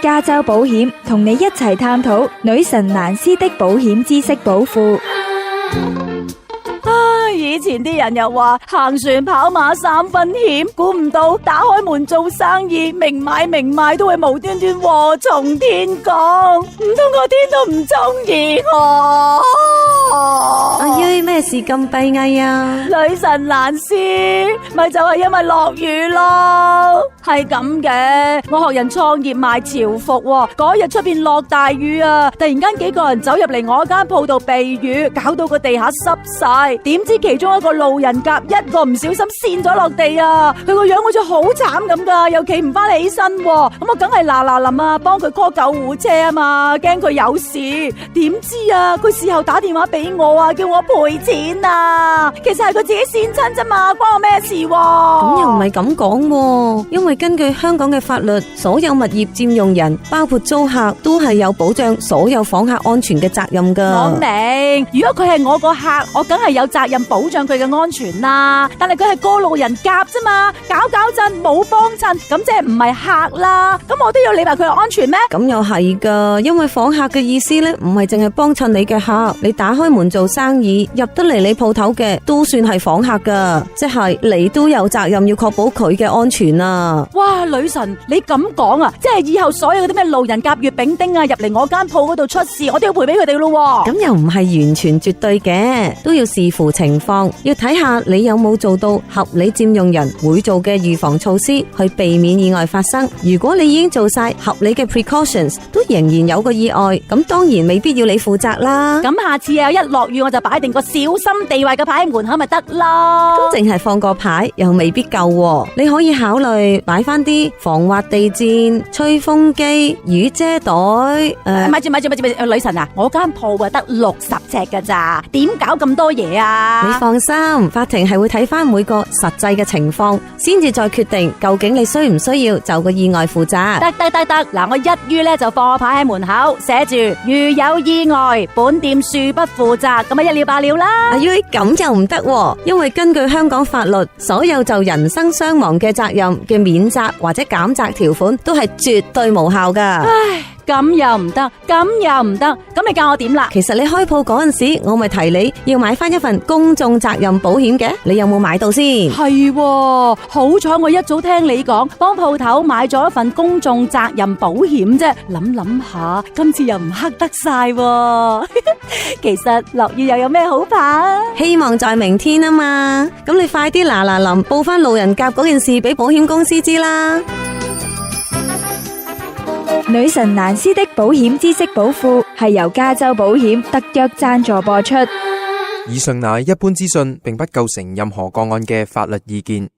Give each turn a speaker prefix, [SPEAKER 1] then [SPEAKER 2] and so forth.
[SPEAKER 1] 加州保險同你一齊探討女神蘭斯的保險知識寶庫。
[SPEAKER 2] 以前啲人又話行船跑馬三分險，估唔到打開門做生意，明買明賣都會無端端禍從天降，唔通個天都唔中意我？
[SPEAKER 3] 阿姨，咩事咁閉翳啊？
[SPEAKER 2] 女神蘭斯咪就係因為落雨咯，係咁嘅。我學人創業賣潮服，嗰日出邊落大雨啊，突然間幾個人走入嚟我間鋪度避雨，搞到個地下濕晒，點知其中一個路人甲一個唔小心跣咗落地啊！佢個樣好似好慘咁噶，又企唔翻起身，咁我梗係嗱嗱臨啊，幫佢 call 救護車啊嘛，驚佢有事。點知啊，佢事後打電話俾我啊，叫我賠錢啊！其實係佢自己跣親啫嘛，關我咩事？
[SPEAKER 3] 咁又唔係咁講，因為根據香港嘅法律，所有物業佔用人，包括租客，都係有保障所有訪客安全嘅責任噶。
[SPEAKER 2] 我明，如果佢係我個客，我梗係有責任保障佢嘅安全啦。但係佢係過路人甲啫嘛，搞震冇幫襯，咁即係唔係客啦。咁我都要理埋佢嘅安全咩？
[SPEAKER 3] 咁又係噶，因為訪客嘅意思咧，唔係淨係幫襯你嘅客，你打開門做生意入得嚟你鋪頭嘅，都算係訪客噶，即係你都有責任要確保佢嘅安全啊！
[SPEAKER 2] 哇，女神，你咁講啊，即係以後所有嗰啲咩路人甲、乙、丙、丁啊，入嚟我間鋪嗰度出事，我都要賠俾佢哋咯。
[SPEAKER 3] 咁又唔係完全絕對嘅，都要視乎情況，要睇下你有冇做到合理佔用人會做嘅預防措施，去避免意外發生。如果你已經做晒合理嘅 precautions， 都仍然有個意外，咁當然未必要你負責啦。
[SPEAKER 2] 咁下次啊，一落雨我就擺定個小心地位嘅牌喺門口咪得咯。
[SPEAKER 3] 咁淨係放個牌又未必夠喎，你可以考慮擺翻啲防滑地墊、吹風機、雨遮袋。
[SPEAKER 2] 咪住，女神啊，我間鋪啊得60尺㗎咋，點搞咁多嘢啊？
[SPEAKER 3] 你放心，法庭係會睇翻每個實際嘅情況，先至再決定究竟你需唔需要就個意外負責。
[SPEAKER 2] 得，嗱，我一於咧就放個牌喺門口，寫住如有意外，本店恕不負責，咁啊一了百了啦。
[SPEAKER 3] 阿姨，咁就唔得喎，因為根據香港法律，所有就人身傷亡嘅責任嘅免責或者減責條款都係絕對無效噶。
[SPEAKER 2] 唉，咁又唔得，咁你教我點啦？
[SPEAKER 3] 其實你開鋪嗰陣時，我咪提你要買翻一份公眾責任保險嘅，你有冇買到先？
[SPEAKER 2] 係喎，好彩我一早聽你講，幫鋪頭買咗一份公眾責任保險啫。諗下，今次又唔黑得晒喎。其實落雨又有咩好怕啊？
[SPEAKER 3] 希望在明天啊嘛，咁你快啲嗱臨報翻路人甲嗰件事俾保險公司知啦。
[SPEAKER 1] 女神蘭斯的保險知識寶庫係由加州保險特約贊助播出。
[SPEAKER 4] 以上乃一般資訊，並不構成任何個案嘅法律意見。